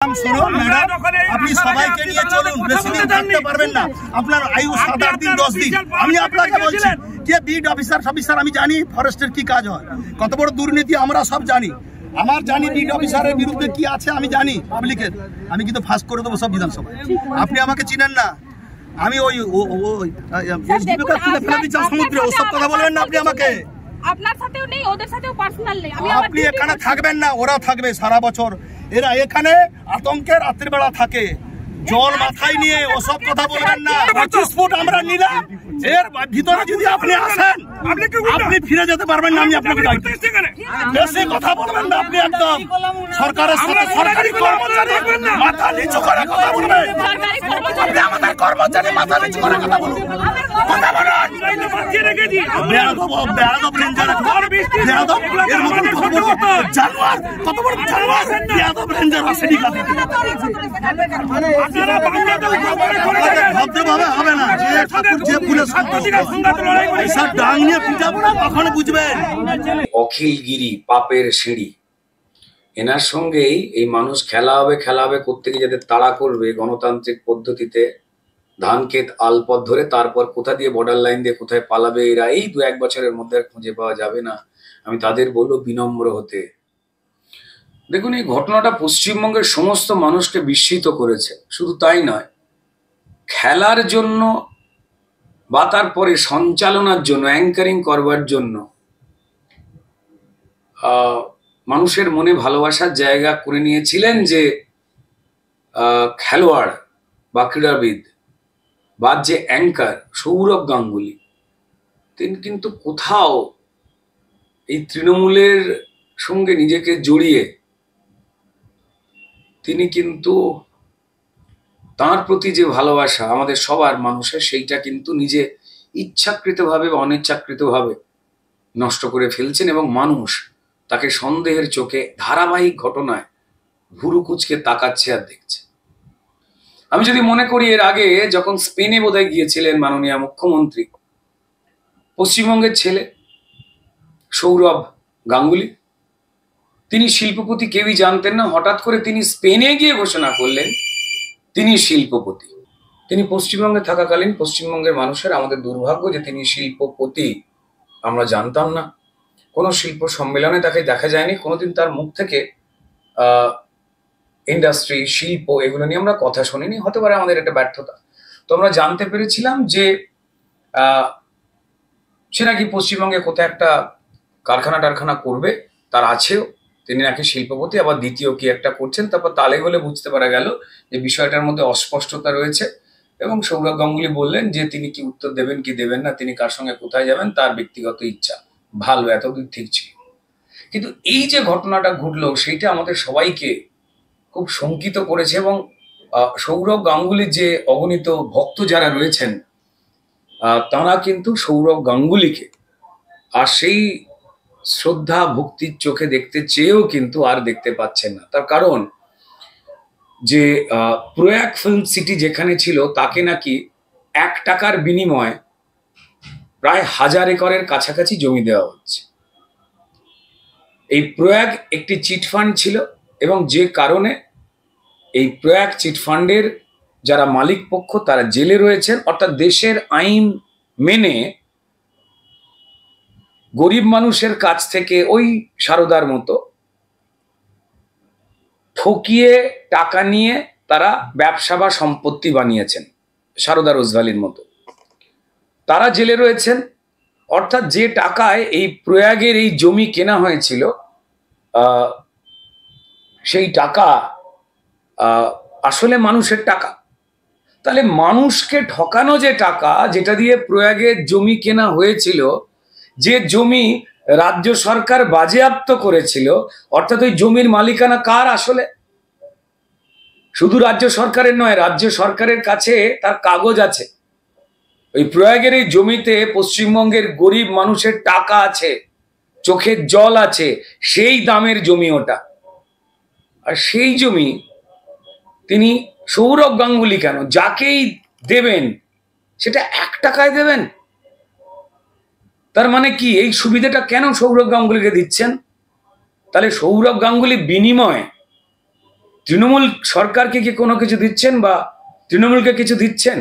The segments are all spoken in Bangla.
শুনুন ম্যাডাম, আপনি সবাইকে নিয়ে চলুন, বেশি দিন থাকতে পারবেন না, আপনার আয়ু 7-8 দিন 10 দিন। আমি আপনাকে বলছি যে বিড অফিসার আমি জানি ফরেস্টের কি কাজ হয়, কত বড় দুর্নীতি আমরা সব জানি। আমার জানি বিড অফিসারের বিরুদ্ধে কি আছে আমি জানি পাবলিকের, আমি কিন্তু ফাঁস করে দেবো সব বিধানসভায়। আপনি আমাকে চিনেন না, আমি ওই সমুদ্রে ওসব কথা বলবেন না আপনি আমাকে। আপনার সাথেও নেই, ওদের সাথেও পার্সোনাল নেই। আপনি এখানে থাকবেন না, ওরা থাকবে সারা বছর। এরা এখানে আতঙ্কে রাত্রিবেলা থাকে, জল মাথায় নিয়ে ওসব কথা বলবেন না। 25 ফুট আমরা নিলাম, এর ভিতরে যদি আপনি আসেন আপনি ফিরে যেতে পারবেন না। আমি আপনাকে বেশি কথা বলবেন না আপনি, একদম সরকারের সাথে সরকারি কর্মচারী মাথা নিচু করে কথা বলবেন। আপনি আমাদের কর্মচারী মাথা নিচু করে কথা বলুন, কথা বলুন। কত বড় জানোয়ার হবে না, যে ঠাকুর যে ফুলে ডাং নিয়ে পিটাবো না তখন বুঝবেন। অখিলগিরি পাপের সিঁড়ি, এনার সঙ্গেই এই মানুষ খেলা হবে করতে গিয়ে যাদের তাড়া করবে গণতান্ত্রিক পদ্ধতিতে ধান ক্ষেত আলপথ ধরে, তারপর কোথা দিয়ে বর্ডার লাইন দিয়ে কোথায় পালাবে এরা, এই 2-1 বছরের মধ্যে খুঁজে পাওয়া যাবে না। আমি তাদের বলবো বিনম্র হতে। দেখুন, এই ঘটনাটা পশ্চিমবঙ্গের সমস্ত মানুষকে বিস্মিত করেছে। শুধু তাই নয়, খেলার জন্য বা তারপরে সঞ্চালনার জন্য, অ্যাঙ্কারিং করবার জন্য মানুষের মনে ভালোবাসার জায়গা করে নিয়েছিলেন যে খেলোয়াড় বা ক্রীড়াবিদ বা যে অ্যাঙ্কার সৌরভ গাঙ্গুলি, তিনি কিন্তু কোথাও এই তৃণমূলের সঙ্গে নিজেকে জড়িয়ে তিনি কিন্তু তার প্রতি যে ভালোবাসা আমাদের সবার মানুষের, সেইটা কিন্তু নিজে ইচ্ছাকৃতভাবে বা অনিচ্ছাকৃতভাবে নষ্ট করে ফেলছেন এবং মানুষ তাকে সন্দেহের চোখে ধারাবাহিক ঘটনায় ভুরু কুঁচকে তাকাচ্ছে আর দেখছে। আমি যদি মনে করি, এর আগে যখন স্পেনে বোধহয় গিয়েছিলেন মাননীয় মুখ্যমন্ত্রী, পশ্চিমবঙ্গের ছেলে সৌরভ গাঙ্গুলি, তিনি শিল্পপতি, কেউই জানতেন না। হঠাৎ করে তিনি স্পেনে গিয়ে ঘোষণা করলেন তিনি শিল্পপতি। তিনি পশ্চিমবঙ্গে থাকাকালীন পশ্চিমবঙ্গের মানুষের, আমাদের দুর্ভাগ্য যে তিনি শিল্পপতি আমরা জানতাম না। কোনো শিল্প সম্মেলনে তাকে দেখা যায়নি, কোনোদিন তার মুখ থেকে ইন্ডাস্ট্রি, শিল্প এগুলো নিয়ে আমরা কথা শুনিনি। হতে পারে আমাদের একটা ব্যর্থতা। তো আমরা জানতে পেরেছিলাম যে সে নাকি পশ্চিমবঙ্গে কোথায় একটা কারখানা করবে, তার আছেও, তিনি নাকি শিল্পপতি, আবার দ্বিতীয় কি একটা করছেন। তারপর তালে গলে বুঝতে পারা গেল যে বিষয়টার মধ্যে অস্পষ্টতা রয়েছে এবং সৌরভ গাঙ্গুলি বললেন যে তিনি কি উত্তর দেবেন কি দেবেন না, তিনি কার সঙ্গে কোথায় যাবেন তার ব্যক্তিগত ইচ্ছা। ভালো, এতদিন ঠিক ছিল। কিন্তু এই যে ঘটনাটা ঘটলো সেইটা আমাদের সবাইকে খুব শঙ্কিত করেছে এবং সৌরভ গাঙ্গুলির যে অগণিত ভক্ত যারা রয়েছেন তারা কিন্তু সৌরভ গাঙ্গুলিকে আর সেই শ্রদ্ধা ভক্তির চোখে দেখতে চেয়েও কিন্তু আর দেখতে পাচ্ছেন না। তার কারণ যে প্রয়াগ ফিল্ম সিটি যেখানে ছিল, তাকে নাকি 1 টাকার বিনিময়ে প্রায় 1000 একরের কাছাকাছি জমি দেওয়া হচ্ছে। এই প্রয়াগ একটি চিটফান্ড ছিল এবং যে কারণে এই প্রয়াগ চিটফান্ডের যারা মালিক পক্ষ তারা জেলে রয়েছেন। অর্থাৎ দেশের আইন মেনে গরিব মানুষের কাছ থেকে ওই সারদার মতো ঠকিয়ে টাকা নিয়ে তারা ব্যবসা বা সম্পত্তি বানিয়েছেন, সারদা রোজভ্যালির মতো। তারা জেলে রয়েছেন। অর্থাৎ যে টাকায় এই প্রয়াগের এই জমি কেনা হয়েছিল, সেই টাকা আসলে মানুষের টাকা। তাহলে মানুষকে ঠকানো যে টাকা, যেটা দিয়ে প্রয়াগের জমি কেনা হয়েছিল, যে জমি রাজ্য সরকার বাজেয়াপ্ত করেছিল, অর্থাৎ ওই জমির মালিকানা কার আসলে? শুধু রাজ্য সরকারের নয়, রাজ্য সরকারের কাছে তার কাগজ আছে। ওই প্রয়াগের এই জমিতে পশ্চিমবঙ্গের গরিব মানুষের টাকা আছে, চোখের জল আছে, সেই দামের জমি ওটা। আর সেই জমি তিনি সৌরভ গাঙ্গুলি কেন, যাকেই দেবেন সেটা 1 টাকায় দেবেন? তার মানে কি এই সুবিধাটা কেন সৌরভ গাঙ্গুলিকে দিচ্ছেন? তাহলে সৌরভ গাঙ্গুলি বিনিময়ে তৃণমূল সরকারকে কি কোনো কিছু দিচ্ছেন বা তৃণমূলকে কিছু দিচ্ছেন?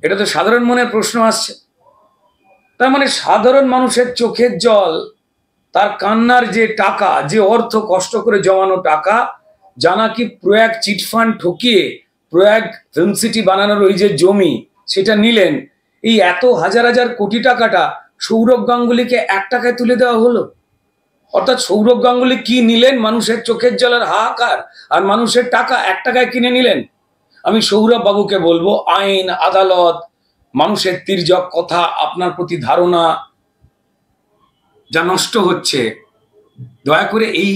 এটা তো সাধারণ মনের প্রশ্ন আসছে। তার মানে সাধারণ মানুষের চোখের জল, তার কান্নার যে টাকা, যে অর্থ কষ্ট করে জমানো টাকা, যা নাকি প্রয়াগ চিটফান্ড ঠকিয়ে প্রয়াগ ফিল্ম সিটি বানানোর ওই যে জমি, সেটা নিলেন। এই এত হাজার হাজার কোটি টাকাটা সৌরভ গাঙ্গুলিকে 1 টাকায় তুলে দেওয়া হলো। অর্থাৎ সৌরভ গাঙ্গুলি কি নিলেন? মানুষের চোখের জলের হাহাকার আর মানুষের টাকা 1 টাকায় কিনে নিলেন। আমি সৌরভ বাবুকে বলবো, আইন, আদালত, মানুষের তির্যক কথা, আপনার প্রতি ধারণা যা নষ্ট হচ্ছে, দয়া করে এই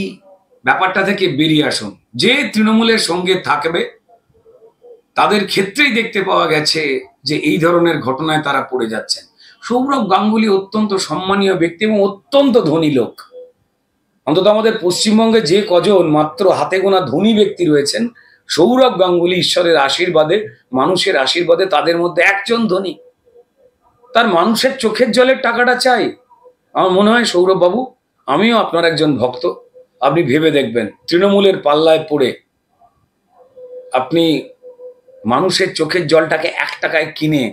ব্যাপারটা থেকে বেরিয়ে আসুন। যে তৃণমূলের সঙ্গে থাকবে তাদের ক্ষেত্রেই দেখতে পাওয়া গেছে যে এই ধরনের ঘটনায় তারা পড়ে যাচ্ছেন। সৌরভ গাঙ্গুলি অত্যন্ত সম্মানীয় ব্যক্তি এবং অত্যন্ত ধনী লোক। অন্তত আমাদের পশ্চিমবঙ্গে যে কজন মাত্র হাতে গোনা ধনী ব্যক্তি রয়েছেন, সৌরভ গাঙ্গুলি ঈশ্বরের আশীর্বাদে, মানুষের আশীর্বাদে তাদের মধ্যে একজন ধনী। তার মানুষের চোখের জলের টাকাটা চাই। আমার মনে হয় সৌরভ বাবু, আমিও আপনার একজন ভক্ত, আপনি ভেবে দেখবেন তৃণমূলের পাল্লায় পড়ে আপনি মানুষের চোখের জলটাকে 1 টাকায় কিনে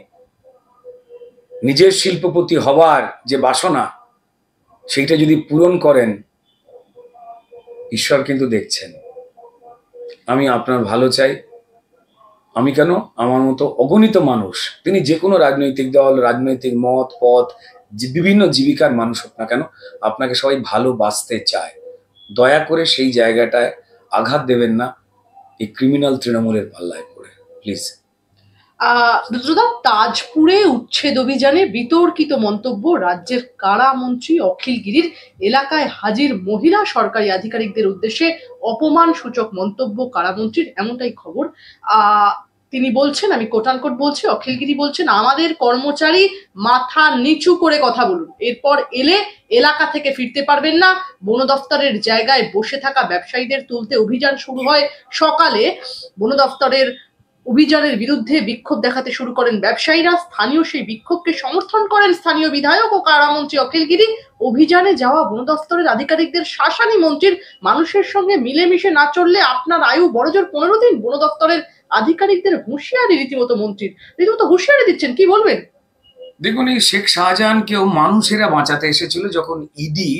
নিজের শিল্পপতি হবার যে বাসনা, সেইটা যদি পূরণ করেন, ঈশ্বর কিন্তু দেখছেন। আমি আপনার ভালো চাই। আমি কেন, আমার মতো অগণিত মানুষ, তিনি যে কোনো রাজনৈতিক দল, রাজনৈতিক মত, পথ, বিভিন্ন জীবিকার মানুষ হোক না কেন, আপনাকে সবাই ভালোবাসতে চায়। দয়া করে সেই জায়গাটায় আঘাত দেবেন না এই ক্রিমিনাল তৃণমূলের পাল্লায় পড়ে, প্লিজ। রুদ্রদা, তাজপুরে উচ্ছেদ অভিযানে বিতর্কিত মন্তব্য রাজ্যের কারা মন্ত্রী অখিল গিরির। এলাকায় হাজির মহিলা সরকারি আধিকারিকদের উদ্দেশ্যে অপমান সূচক মন্তব্য কারামন্ত্রীর, এমনটাই খবর। তিনি বলছেন, আমি কোটানকোট বলছি, অখিল গিরি বলছেন, আমাদের কর্মচারী মাথা নিচু করে কথা বলুন, এরপর এলে এলাকা থেকে ফিরতে পারবেন না। বন দফতরের জায়গায় বসে থাকা ব্যবসায়ীদের তুলতে অভিযান শুরু হয় সকালে। বন দফতরের অভিযানের বিরুদ্ধে বিক্ষোভ দেখাতে শুরু করেন ব্যবসায়ীরা। স্থানীয় সেই বিক্ষোভকে সমর্থন করেন স্থানীয় বিধায়ক ও কারামন্ত্রী অখিল গিরি। অভিযানে যাওয়া বন দফতরের আধিকারিকদের শাসানি মন্ত্রীর, মানুষের সঙ্গে মিলেমিশে না চললে আপনার আয়ু বড়জোর 15 দিন। বন দফতরের আধিকারিকদের হুঁশিয়ারি রীতিমতো মন্ত্রীর, রীতিমতো হুঁশিয়ারি দিচ্ছেন, কি বলবেন? দেখুন, এই শেখ শাহজাহানকেও মানুষেরা বাঁচাতে এসেছিল যখন ইডি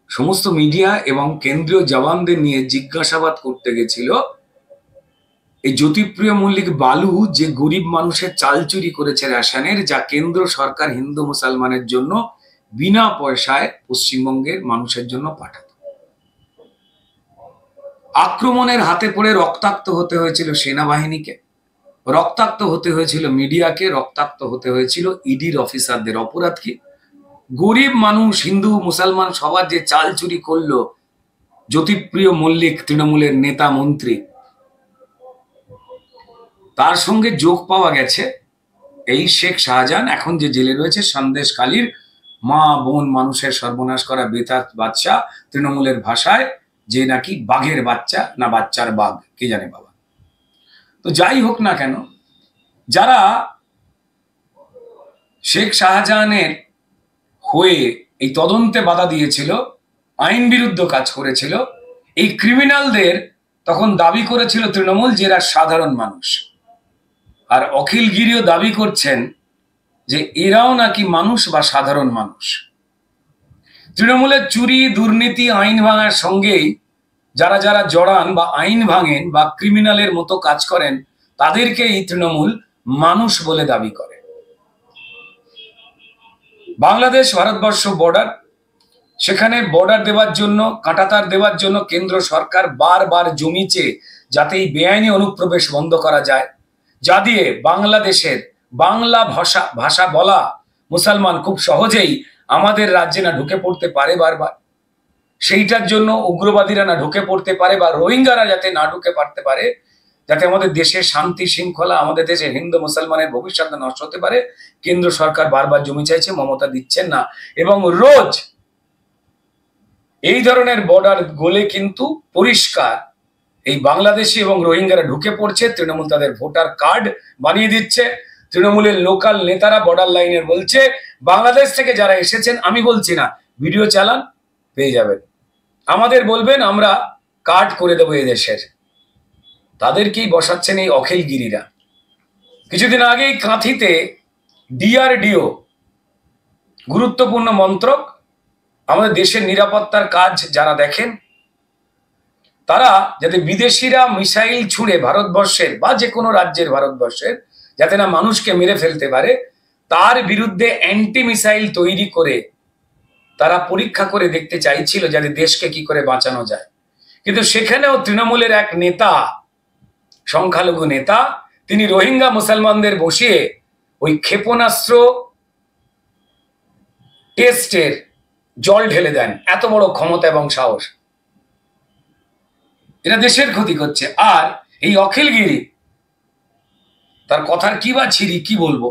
সমস্ত মিডিয়া এবং কেন্দ্রীয় জওয়ানদের নিয়ে জিজ্ঞাসাবাদ করতে গেছিল। এই জ্যোতিপ্রিয় মল্লিক বালু যে গরিব মানুষের চাল চুরি করেছে রেশনের, যা কেন্দ্র সরকার হিন্দু মুসলমানের জন্য বিনা পয়সায় পশ্চিমবঙ্গের মানুষের জন্য পাঠাতো। আক্রমণের হাতে পড়ে রক্তাক্ত হতে হয়েছিল সেনাবাহিনীকে, রক্তাক্ত হতে হয়েছিল মিডিয়াকে, রক্তাক্ত হতে হয়েছিল ইডির অফিসারদের। অপরাধ কি? গরিব মানুষ, হিন্দু মুসলমান সবার যে চাল চুরি করলো জ্যোতিপ্রিয় মল্লিক, তৃণমূলের নেতা মন্ত্রী, তার সঙ্গে যোগ পাওয়া গেছে এই শেখ শাহজাহান এখন যে জেলে রয়েছে, সন্দেশখালীর মা বোন মানুষের সর্বনাশ করা বেতার বাচ্চা, তৃণমূলের ভাষায় যে নাকি বাঘের বাচ্চা, না বাচ্চার বাঘ, কে জানে বাবা। তো যাই হোক না কেন, যারা শেখ শাহজাহানের হয়ে এই তদন্তে বাধা দিয়েছিল, আইন বিরুদ্ধ কাজ করেছিল, এই ক্রিমিনালদের তখন দাবি করেছিল তৃণমূল যে এরা সাধারণ মানুষ। আর অখিল গিরিও দাবি করছেন যে এরাও নাকি মানুষ বা সাধারণ মানুষ। তৃণমূলের চুরি, দুর্নীতি, আইন ভাঙার সঙ্গেই যারা যারা জড়ান বা আইন ভাঙেন বা ক্রিমিনালের মতো কাজ করেন, তাদেরকেই তৃণমূল মানুষ বলে দাবি করে। বাংলাদেশ ভারতবর্ষ বর্ডার, সেখানে বর্ডার দেওয়ার জন্য, কাঁটাতার দেওয়ার জন্য কেন্দ্র সরকার বারবার জমিছে যাতে এই বেআইনি অনুপ্রবেশ বন্ধ করা যায়, যা দিয়ে বাংলাদেশের বাংলা ভাষা বলা মুসলমান খুব সহজেই আমাদের রাজ্যে না ঢুকে পড়তে পারে বারবার। সেইটার জন্য উগ্রবাদীরা না ঢুকে পড়তে পারে বা রোহিঙ্গারা যাতে না ঢুকে পারতে পারে, যাতে আমাদের দেশের শান্তি শৃঙ্খলা, আমাদের দেশের হিন্দু মুসলমানের ভবিষ্যৎ নষ্ট হতে পারে, কেন্দ্র সরকার বারবার জমি চাইছে, মমতা দিচ্ছেন না। এবং রোজ এই ধরনের বর্ডার গোলে কিন্তু পরিষ্কার এই বাংলাদেশি এবং রোহিঙ্গারা ঢুকে পড়ছে। তৃণমূল তাদের ভোটার কার্ড বানিয়ে দিচ্ছে। তৃণমূলের লোকাল নেতারা বর্ডার লাইনের বলছে বাংলাদেশ থেকে যারা এসেছেন, আমি বলছি না, ভিডিও চালান, পেয়ে যাবেন। আমাদের বলবেন, আমরা কাট করে দেবো এদেশের, তাদেরকেই বসাচ্ছেন এই অখিলগিরিরা। কিছুদিন আগেই কাঁথিতে ডিআরডিও গুরুত্বপূর্ণ মন্ত্রক, আমাদের দেশের নিরাপত্তার কাজ যারা দেখেন, তারা যাতে বিদেশিরা মিসাইল ছুঁড়ে ভারতবর্ষের বা যে কোনো রাজ্যের ভারতবর্ষের যাতে না মানুষকে মেরে ফেলতে পারে, তার বিরুদ্ধে অ্যান্টি মিসাইল তৈরি করে তারা পরীক্ষা করে দেখতে চাইছিল যাতে দেশকে কি করে বাঁচানো যায়। কিন্তু সেখানেও তৃণমূলের এক নেতা, সংখ্যালঘু নেতা, তিনি রোহিঙ্গা মুসলমানদের বসিয়ে ওই ক্ষেপণাস্ত্র টেস্টের জল ঢেলে দেন। এত বড় ক্ষমতা এবং সাহস, এটা দেশের ক্ষতি করছে। আর এই অখিলগিরি, তার কথার কি বা ছিরি কি বলবো।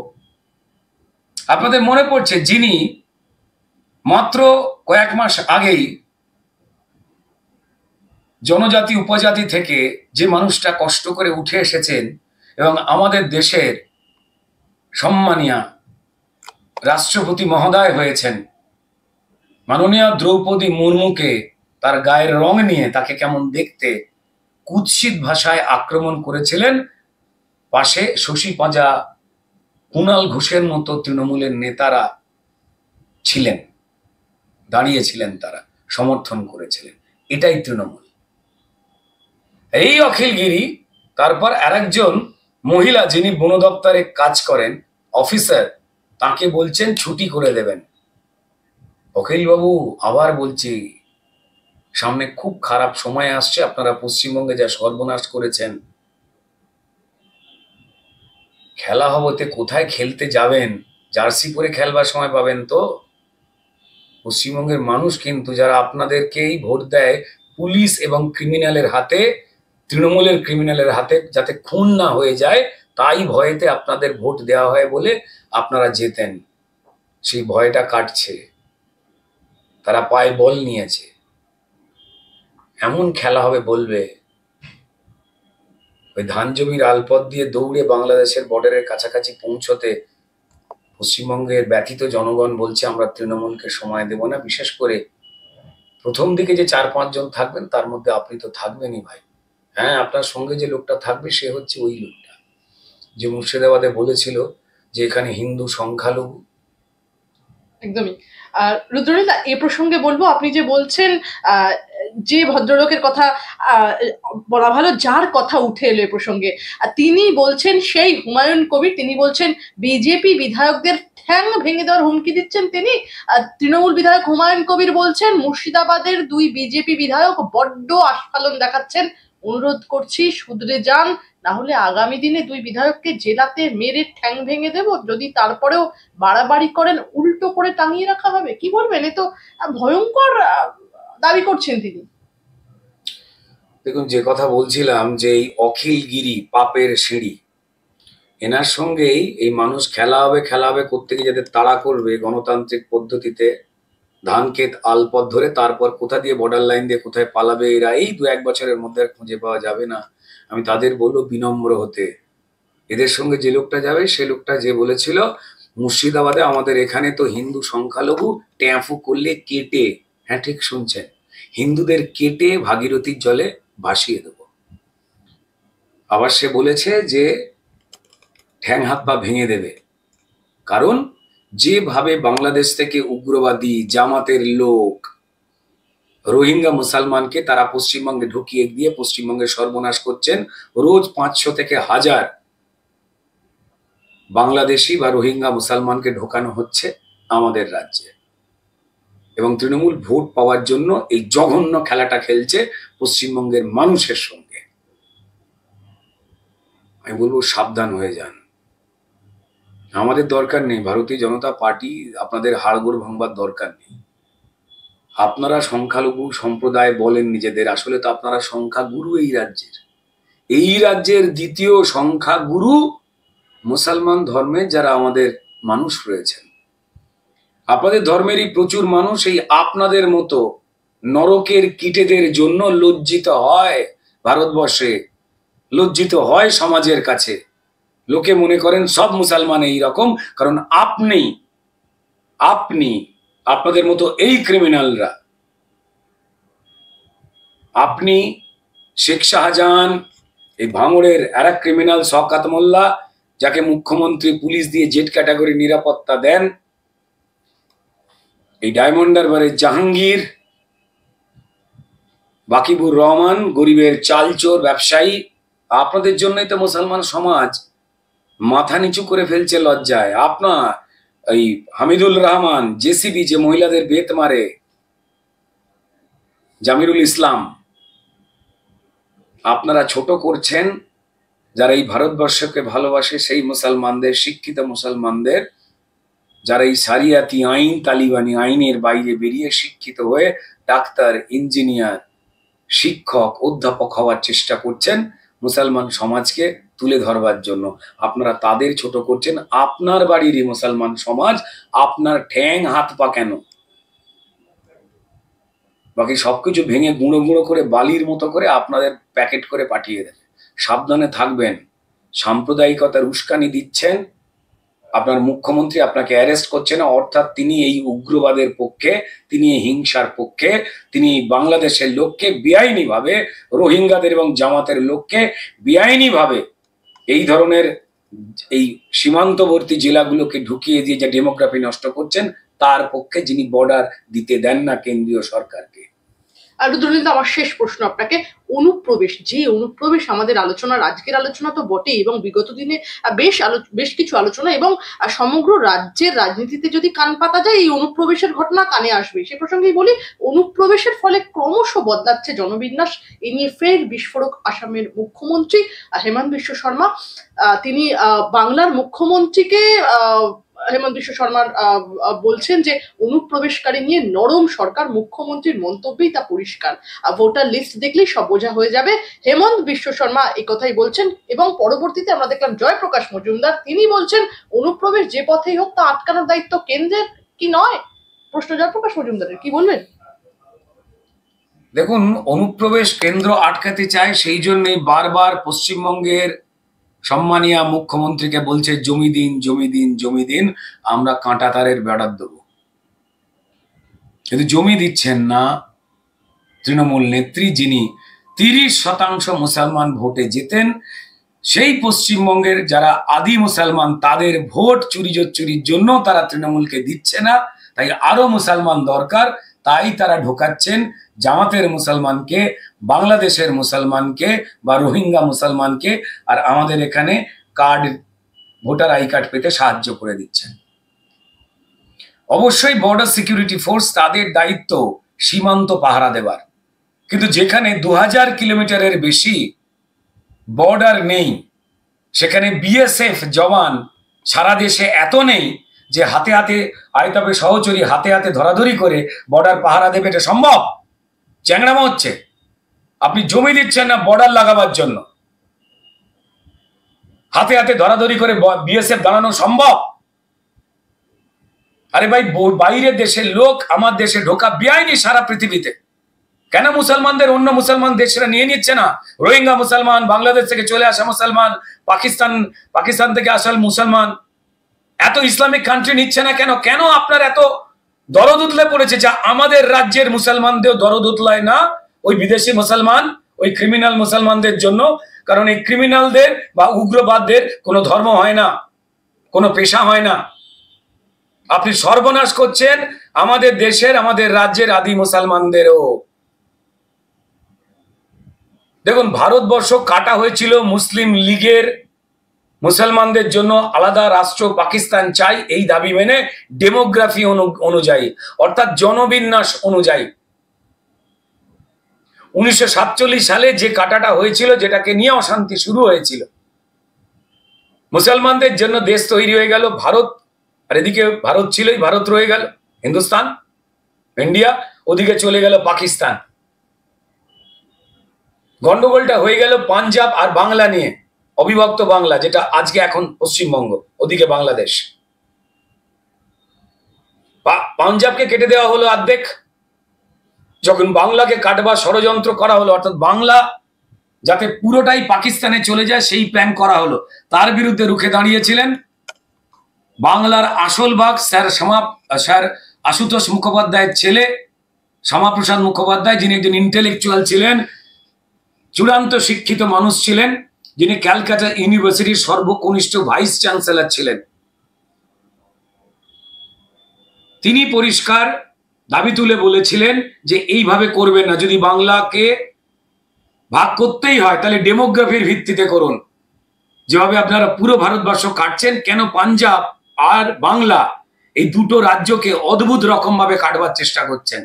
আপনাদের মনে পড়ছে যিনি মাত্র কয়েক মাস আগেই জনজাতি উপজাতি থেকে যে মানুষটা কষ্ট করে উঠে এসেছেন এবং আমাদের দেশের সম্মানীয় রাষ্ট্রপতি মহোদয় হয়েছেন, মাননীয় দ্রৌপদী মুর্মুকে তার গায়ের রং নিয়ে তাকে কেমন দেখতে কুৎসিত ভাষায় আক্রমণ করেছিলেন, পাশে শশী পাঁজা, কুণাল ঘোষের মতো তৃণমূলের নেতারা ছিলেন, দাঁড়িয়েছিলেন, তারা সমর্থন করেছিলেন। এটাই তৃণমূল। এই অখিলগিরি, তারপর আরেকজন মহিলা যিনি বন দপ্তরে কাজ করেন, অফিসার, তাকে বলছেন ছুটি করে দেবেন। অখিলবাবু, আবার বলছি, সামনে খুব খারাপ সময় আসছে। আপনারা পশ্চিমবঙ্গে যা সর্বনাশ করেছেন, খেলা হবতে কোথায় খেলতে যাবেন? জার্সি পরে খেলবার সময় পাবেন তো? পশ্চিমবঙ্গের মানুষ কিন্তু যারা আপনাদেরকেই ভোট দেয় পুলিশ এবং ক্রিমিনালের হাতে, তৃণমূলের ক্রিমিনালের হাতে, যাতে খুন না হয়ে যায়, তাই ভয়েতে আপনাদের ভোট দেওয়া হয় বলে আপনারা জেতেন। সেই ভয়টা কাটছে, তারা পায়ে বল নিয়েছে। এমন খেলা হবে বলবে, ওই ধান জমির আলপথ দিয়ে দৌড়ে বাংলাদেশের বর্ডারের কাছাকাছি পৌঁছতে পশ্চিমবঙ্গের ব্যথিত জনগণ বলছে আমরা তৃণমূলকে সময় দেব না। বিশেষ করে প্রথম দিকে যে 4-5 জন থাকবেন, তার মধ্যে আপনি তো থাকবেনই ভাই। হ্যাঁ, আপনার সঙ্গে যে লোকটা থাকবে সে হচ্ছে ওই লোকটা যে মুর্শিদাবাদে বলেছিল যে এখানে হিন্দু সংখ্যালঘু। একদমই। আর রুদ্রনীল, এ প্রসঙ্গে বলবো, আপনি যে বলছেন যে ভদ্রলোকের কথা বলা ভালো, যার কথা উঠে এলো এ প্রসঙ্গে, তিনি বলছেন সেই হুমায়ুন কবির, তিনি বলছেন বিজেপি বিধায়কদের ঠ্যাং ভেঙে দেওয়ার হুমকি দিচ্ছেন তিনি। তৃণমূল বিধায়ক হুমায়ুন কবির বলছেন মুর্শিদাবাদের 2 বিজেপি বিধায়ক বড্ড আস্ফালন দেখাচ্ছেন, অনুরোধ করছি শুধরে যান, না হলে আগামী দিনে 2 বিধায়ককে জেলাতে মেরে ঠ্যাং ভেঙে দেব, যদি তারপরেও বাড়াবাড়ি করেন উল্টো করে টাঙিয়ে রাখা হবে। কি বলবেন? এ তো ভয়ঙ্কর দাবি করছেন তিনি। দেখুন, যে কথা বলছিলাম যে এই অখিলগিরি পাপের সিঁড়ি, এনার সঙ্গেই এই মানুষ খেলা হবে করতে গিয়ে যাদের তাড়া করবে গণতান্ত্রিক পদ্ধতিতে, ধান ক্ষেত আলপথ ধরে, তারপর কোথা দিয়ে বর্ডার লাইন দিয়ে কোথায় পালাবে এরা, এই 2-1 বছরের মধ্যে আর খুঁজে পাওয়া যাবে না। আমি তাদের বলবো বিনম্র হতে। এদের সঙ্গে যে লোকটা যাবে, সে লোকটা যে বলেছিল মুর্শিদাবাদে আমাদের এখানে তো হিন্দু সংখ্যালঘু, ট্যাঁফু করলে কেটে, হ্যাঁ ঠিক শুনছেন, হিন্দুদের কেটে ভাগীরথীর জলে ভাসিয়ে দেব। আবার সে বলেছে যে ঠ্যাং হাত পা ভেঙে দেবে। কারণ যেভাবে বাংলাদেশ থেকে উগ্রবাদী জামাতের লোক রোহিঙ্গা মুসলমানকে তারা পশ্চিমবঙ্গে ঢুকিয়ে দিয়ে পশ্চিমবঙ্গে সর্বনাশ করছেন, রোজ 500 থেকে 1000 বাংলাদেশি বা রোহিঙ্গা মুসলমানকে ঢোকানো হচ্ছে আমাদের রাজ্যে, এবং তৃণমূল ভোট পাওয়ার জন্য এই জঘন্য খেলাটা খেলছে পশ্চিমবঙ্গের মানুষের সঙ্গে। আমি বলবো সাবধান হয়ে যান। আমাদের দরকার নেই ভারতীয় জনতা পার্টি, আপনাদের হাড়গোড় ভাঙবার দরকার নেই। আপনারা সংখ্যালঘু সম্প্রদায় বলেন নিজেদের, আসলে তো আপনারা সংখ্যাগুরু এই রাজ্যের দ্বিতীয় সংখ্যাগুরু মুসলমান ধর্মের যারা আমাদের মানুষ রয়েছেন। আপনাদের ধর্মেরই প্রচুর মানুষ এই আপনাদের মতো নরকের কীটেদের জন্য লজ্জিত হয় ভারতবর্ষে, লজ্জিত হয় সমাজের কাছে। লোকে মনে করেন সব মুসলমান এইরকম, কারণ আপনি আপনাদের মতো এই ক্রিমিনালরা, আপনি শেখ শাহজাহান, এই ভাঙড়ের আরেক ক্রিমিনাল শওকত মোল্লা, যাকে মুখ্যমন্ত্রী পুলিশ দিয়ে জেড ক্যাটাগরি নিরাপত্তা দেন, এই ডায়মন্ড হারবারের জাহাঙ্গীর, বাকিবুর রহমান, গরিবের চালচোর ব্যবসায়ী, আপনাদের জন্যই তো মুসলমান সমাজ মাথা নিচু করে ফেলছে লজ্জায়। আপনার এই হামিদুল রহমান জেসিবি, যে মহিলাদের বেত মারে, জামিরুল ইসলাম, আপনারা ছোট করছেন যারা এই ভারতবর্ষকে ভালোবাসে সেই মুসলমানদের, শিক্ষিত মুসলমানদের, যারা এই সারিয়াতি আইন, তালিবানি আইনের বাইরে বেরিয়ে শিক্ষিত হয়ে ডাক্তার, ইঞ্জিনিয়ার, শিক্ষক, অধ্যাপক হওয়ার চেষ্টা করছেন মুসলমান সমাজকে তুলে ধরবার জন্য। আপনারা তাদের ছোট করছেন। আপনার বাড়িরই মুসলমান সমাজ আপনার ঠ্যাং হাত পা কেন, বাকি সবকিছু ভেঙে গুঁড়ো গুঁড়ো করে বালির মতো করে আপনাদের প্যাকেট করে পাঠিয়ে দেবে। সাবধানে থাকবেন। সাম্প্রদায়িকতার উস্কানি দিচ্ছেন। আপনার মুখ্যমন্ত্রী আপনাকে অ্যারেস্ট করছে না, অর্থাৎ তিনি এই উগ্রবাদের পক্ষে, তিনি এই হিংসার পক্ষে, তিনি বাংলাদেশের লোককে বেআইনি ভাবে, রোহিঙ্গাদের এবং জামাতের লোককে বেআইনি ভাবে এই ধরনের এই সীমান্তবর্তী জেলাগুলোকে ঢুকিয়ে দিয়ে যে ডেমোগ্রাফি নষ্ট করছেন, তার পক্ষে, যিনি বর্ডার দিতে দেন না কেন্দ্রীয় সরকারকে। আর রুদ্রনীল, আমার শেষ প্রশ্ন আপনাকে, অনুপ্রবেশ, যে অনুপ্রবেশ আমাদের আলোচনার, আজকের আলোচনা তো বটেই, এবং বিগত দিনে বেশ কিছু আলোচনা এবং সমগ্র রাজ্যের রাজনীতিতে যদি কান পাতা যায় এই অনুপ্রবেশের ঘটনা কানে আসবে। সে প্রসঙ্গেই বলি, অনুপ্রবেশের ফলে ক্রমশ বদলাচ্ছে জনবিন্যাস। এ নিয়ে ফের বিস্ফোরক আসামের মুখ্যমন্ত্রী হেমন্ত বিশ্ব শর্মা। তিনি বাংলার মুখ্যমন্ত্রীকে হেমন্ত বিশ্ব শর্মা বলছেন যে অনুপ্রবেশকারী নিয়ে নরম সরকার। মুখ্যমন্ত্রীর মন্তব্যেই তা পরিষ্কার, ভোটার লিস্ট দেখলেই সব বোঝা হয়ে যাবে। হেমন্ত বিশ্ব শর্মা এই কথাই বলছেন, এবং পরবর্তীতে আমরা দেখলাম জয়প্রকাশ মজুমদার, তিনি বলছেন অনুপ্রবেশ যে পথেই হোক তা আটকানোর দায়িত্ব কেন্দ্রের, কি নয়? প্রশ্ন জয়প্রকাশ মজুমদারের, কি বলবেন? দেখুন, অনুপ্রবেশ কেন্দ্র আটকাতে চায়, সেই জন্যই বারবার পশ্চিমবঙ্গের সম্মানীয় মুখ্যমন্ত্রীকে বলছে জমি দিন, জমি দিন, জমি দিন, আমরা কাঁটা তারের বেড়া দেবো। কিন্তু জমি দিচ্ছেন না তৃণমূল নেত্রী, যিনি 30% মুসলমান ভোটে জেতেন। সেই পশ্চিমবঙ্গের যারা আদি মুসলমান, তাদের ভোট চুরির জন্য তারা তৃণমূলকে দিচ্ছে না। তাই আরো মুসলমান দরকার, তাই তারা ঢোকাচ্ছেন জামাতের মুসলমানকে, বাংলাদেশের মুসলমানকে বা রোহিঙ্গা মুসলমানকে, আর আমাদের এখানে কার্ড, ভোটার আই কার্ড পেতে সাহায্য করে দিচ্ছেন। অবশ্যই বর্ডার সিকিউরিটি ফোর্স, তাদের দায়িত্ব সীমান্ত পাহারা দেবার, কিন্তু যেখানে 2000 কিলোমিটারের বেশি বর্ডার নেই, সেখানে বিএসএফ জওয়ান সারা দেশে এত নেই যে হাতে হাতে আয়তাবে সহচরী হাতে হাতে ধরাধরি করে বর্ডার পাহারা দেবে, এটা সম্ভব? চ্যাংড়ামো হচ্ছে। আপনি জমি দিচ্ছেন না বর্ডার লাগাবার জন্য, হাতে হাতে ধরাধরি করে বিএসএফ দাঁড়ানো সম্ভব? আরে ভাই, বাইরের দেশের লোক আমার দেশে ঢোকা বেআইনি সারা পৃথিবীতে। কেন মুসলমানদের অন্য মুসলমান দেশরা নিয়ে নিচ্ছে না? রোহিঙ্গা মুসলমান, বাংলাদেশ থেকে চলে আসা মুসলমান, পাকিস্তান থেকে আসা মুসলমান, এত ইসলামিক কান্ট্রি নিচ্ছে না কেন? কেন আপনার এত দরদ উতলে পড়েছে? যা আমাদের রাজ্যের মুসলমানদের দরদ উতলায় না ওই বিদেশি মুসলমান, ওই ক্রিমিনাল মুসলমানদের জন্য। কারণ এই ক্রিমিনালদের বা উগ্রবাদদের কোনো ধর্ম হয় না, কোনো পেশা হয় না। আপনি সর্বনাশ করছেন আমাদের দেশের, আমাদের রাজ্যের আদি মুসলমানদেরও। দেখুন, ভারতবর্ষ কাটা হয়েছিল মুসলিম লীগের মুসলমানদের জন্য আলাদা রাষ্ট্র পাকিস্তান চাই এই দাবি মেনে, ডেমোগ্রাফি অনুযায়ী, অর্থাৎ জনবিন্যাস অনুযায়ী। 1947 সালে যে কাটাটা হয়েছিল, যেটাকে নিয়ে অশান্তি শুরু হয়েছিল, মুসলমানদের জন্য দেশ তৈরি হয়ে গেল ভারত, আর এদিকে ভারত ছিলই, ভারত রয়ে গেল হিন্দুস্তান, ইন্ডিয়া, ওদিকে চলে গেল পাকিস্তান। গন্ডগোলটা হয়ে গেল পাঞ্জাব আর বাংলা নিয়ে, অবিভক্ত বাংলা, যেটা আজকে এখন পশ্চিমবঙ্গ, ওদিকে বাংলাদেশ। পাঞ্জাবকে কেটে দেওয়া হলো অর্ধেক। যখন বাংলাকে কাটবার ষড়যন্ত্র করা হলো, অর্থাৎ বাংলা যাতে পুরোটাই পাকিস্তানে চলে যায় সেই প্ল্যান করা হলো, তার বিরুদ্ধে রুখে দাঁড়িয়েছিলেন বাংলার আসল ভাগ স্যার আশুতোষ মুখোপাধ্যায়ের ছেলে শ্যামাপ্রসাদ মুখোপাধ্যায়, যিনি একজন ইন্টেলেকচুয়াল ছিলেন, চূড়ান্ত শিক্ষিত মানুষ ছিলেন, যিনি ক্যালকাটা ইউনিভার্সিটির সর্বকনিষ্ঠ ভাইস চ্যান্সেলর ছিলেন। তিনি পরিষ্কার দাবি তুলে বলেছিলেন যে এইভাবে করবেন না, যদি বাংলাকে ভাগ করতেই হয় তাহলে ডেমোগ্রাফির ভিত্তিতে করুন। যেভাবে আপনারা পুরো ভারতবর্ষ কাটছেন, কেন পাঞ্জাব আর বাংলা এই দুটো রাজ্যকে অদ্ভুত রকম ভাবে কাটবার চেষ্টা করছেন?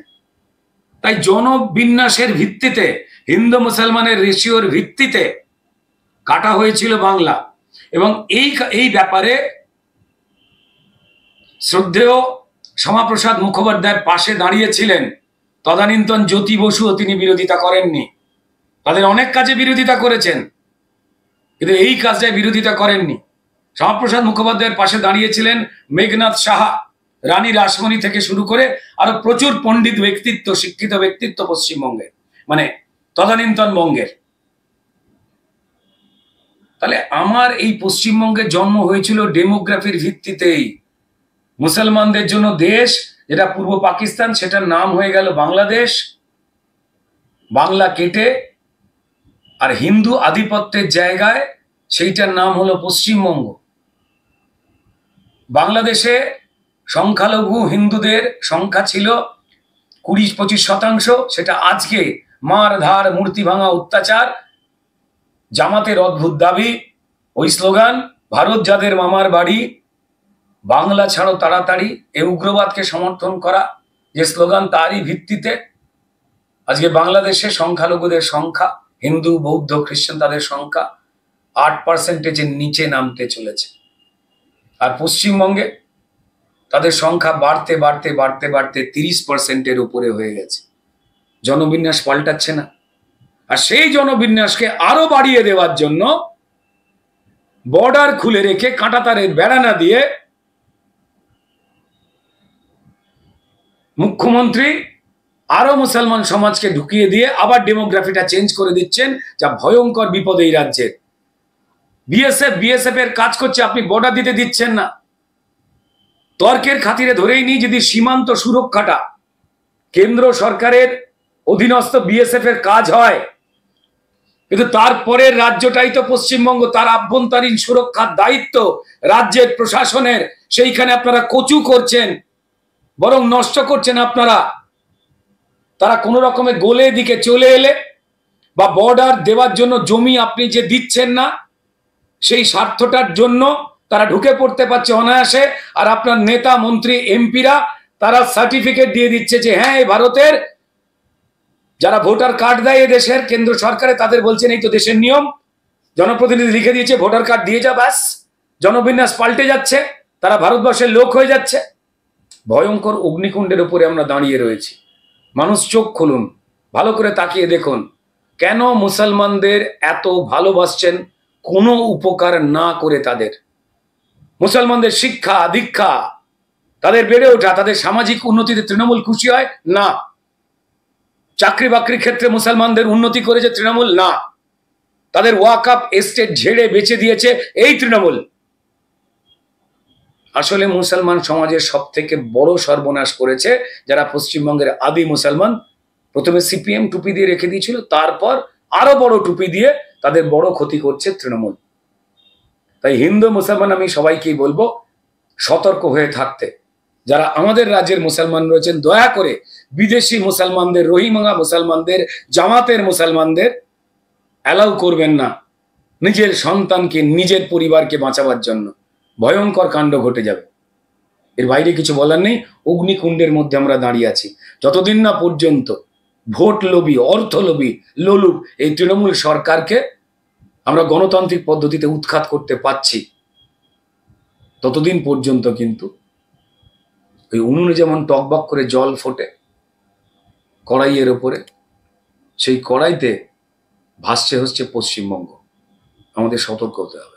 তাই জনবিন্যাসের ভিত্তিতে, হিন্দু মুসলমানের রেশিওর ভিত্তিতে কাটা হয়েছিল বাংলা। এবং এই ব্যাপারে শ্রদ্ধেয় শ্যামাপ্রসাদ মুখোপাধ্যায়ের পাশে দাঁড়িয়েছিলেন তদানীন্তন জ্যোতি বসুও, তিনি বিরোধিতা করেননি। তাদের অনেক কাজে বিরোধিতা করেছেন, কিন্তু এই কাজটায় বিরোধিতা করেননি। শ্যামাপ্রসাদ মুখোপাধ্যায়ের পাশে দাঁড়িয়েছিলেন মেঘনাথ সাহা, রানী রাসমণি থেকে শুরু করে আরো প্রচুর পণ্ডিত ব্যক্তিত্ব, শিক্ষিত ব্যক্তিত্ব পশ্চিমবঙ্গের, মানে তদানীন্তন বঙ্গের। তাহলে আমার এই পশ্চিমবঙ্গের জন্ম হয়েছিল ডেমোগ্রাফির ভিত্তিতেই। মুসলমানদের জন্য দেশ, যেটা পূর্ব পাকিস্তান, সেটার নাম হয়ে গেল বাংলাদেশ। বাংলা কেটে আর হিন্দু আধিপত্যের জায়গায় সেইটার নাম হলো পশ্চিমবঙ্গ। বাংলাদেশে সংখ্যালঘু হিন্দুদের সংখ্যা ছিল 20-25%, সেটা আজকে মার ধার, মূর্তি ভাঙা, অত্যাচার, জামাতের অদ্ভুত দাবি, ওই স্লোগান ভারত যাদের মামার বাড়ি, বাংলা ছাড়ো তাড়াতাড়ি, এই উগ্রবাদকে সমর্থন করা যে স্লোগান, তারই ভিত্তিতে আজকে বাংলাদেশে সংখ্যালঘুদের সংখ্যা, হিন্দু, বৌদ্ধ, খ্রিস্টান, তাদের সংখ্যা 8%-এর নিচে নামতে চলেছে। আর পশ্চিমবঙ্গে তাদের সংখ্যা বাড়তে বাড়তে বাড়তে বাড়তে 30%-এর উপরে হয়ে গেছে। জনবিন্যাস পাল্টাচ্ছে না। আর সেই জনবিন্যাসকে আরো বাড়িয়ে দেওয়ার জন্য বর্ডার খুলে রেখে, কাঁটাতারের বেড়া না দিয়ে মুখ্যমন্ত্রী আরো মুসলমান সমাজকে ঢুকিয়ে দিয়ে আবার ডেমোগ্রাফিটা চেঞ্জ করে দিচ্ছেন, যা ভয়ঙ্কর বিপদ এই রাজ্যের। বিএসএফ এর কাজ করছে, আপনি বর্ডার দিতে দিচ্ছেন না। তর্কের খাতিরে ধরেই নিই, যদি সীমান্ত সুরক্ষাটা কেন্দ্র সরকারের অধীনস্থ বিএসএফ এর কাজ হয়, কিন্তু তারপরের রাজ্যটাই তো পশ্চিমবঙ্গ, তার আভ্যন্তরীণ সুরক্ষার দায়িত্ব রাজ্যের প্রশাসনের। সেইখানে আপনারা কচু করছেন, বরং নষ্ট করছেন আপনারা। তারা কোনো রকমের গোলে দিকে চলে এলে বা বর্ডার দেওয়ার জন্য জমি আপনি যে দিচ্ছেন না, সেই স্বার্থটার জন্য তারা ঢুকে পড়তে পারছে অনায়াসে। আর আপনার নেতা, মন্ত্রী, এমপিরা তারা সার্টিফিকেট দিয়ে দিচ্ছে যে হ্যাঁ, এই ভারতের যারা ভোটার কার্ড দেয় দেশের কেন্দ্র সরকারে, তাদের বলছেন এই তো দেশের নিয়ম, জনপ্রতিনিধি লিখে দিয়েছে ভোটার কার্ড দিয়ে যা, ব্যাস, জনবিন্যাস পাল্টে যাচ্ছে, তারা ভারতবর্ষের লোক হয়ে যাচ্ছে। ভয়ঙ্কর অগ্নিকুণ্ডের উপরে আমরা দাঁড়িয়ে রয়েছি। মানুষ চোখ খুলুন, ভালো করে তাকিয়ে দেখুন, কেন মুসলমানদের এত ভালোবাসছেন কোনো উপকার না করে। তাদের মুসলমানদের শিক্ষা দীক্ষা, তাদের বেড়ে ওঠা, তাদের সামাজিক উন্নতিতে তৃণমূল খুশি হয় না। চাকরি বাকরির ক্ষেত্রে মুসলমানদের উন্নতি করেছে তৃণমূল না। তাদের ওয়াকফ এস্টেট ঝেড়ে বেচে দিয়েছে এই তৃণমূল। আসলে মুসলমান সমাজের সব থেকে বড় সর্বনাশ করেছে যারা পশ্চিমবঙ্গের আদি মুসলমান। প্রথমে সিপিএম টুপি দিয়ে রেখে দিয়েছিল, তারপর আরো বড় টুপি দিয়ে তাদের বড় ক্ষতি করছে তৃণমূল। তাই হিন্দু মুসলমান আমি সবাইকেই বলবো সতর্ক হয়ে থাকতে। যারা আমাদের রাজ্যের মুসলমান রয়েছেন, দয়া করে বিদেশি মুসলমানদের, রোহিঙ্গা মুসলমানদের, জামাতের মুসলমানদের অ্যালাউ করবেন না নিজের সন্তানকে, নিজের পরিবারকে বাঁচাবার জন্য। ভয়ঙ্কর কাণ্ড ঘটে যাবে, এর বাইরে কিছু বলার নেই। অগ্নিকুণ্ডের মধ্যে আমরা দাঁড়িয়ে আছি। যতদিন না পর্যন্ত ভোট লোভী, অর্থ লোভী, লোলুপ এই তৃণমূল সরকারকে আমরা গণতান্ত্রিক পদ্ধতিতে উৎখাত করতে পারছি, ততদিন পর্যন্ত কিন্তু ওই উনুনে যেমন টকবক করে জল ফোটে কড়াইয়ের ওপরে, সেই কড়াইতে ভাসছে হচ্ছে পশ্চিমবঙ্গ। আমাদের সতর্ক হতে হবে।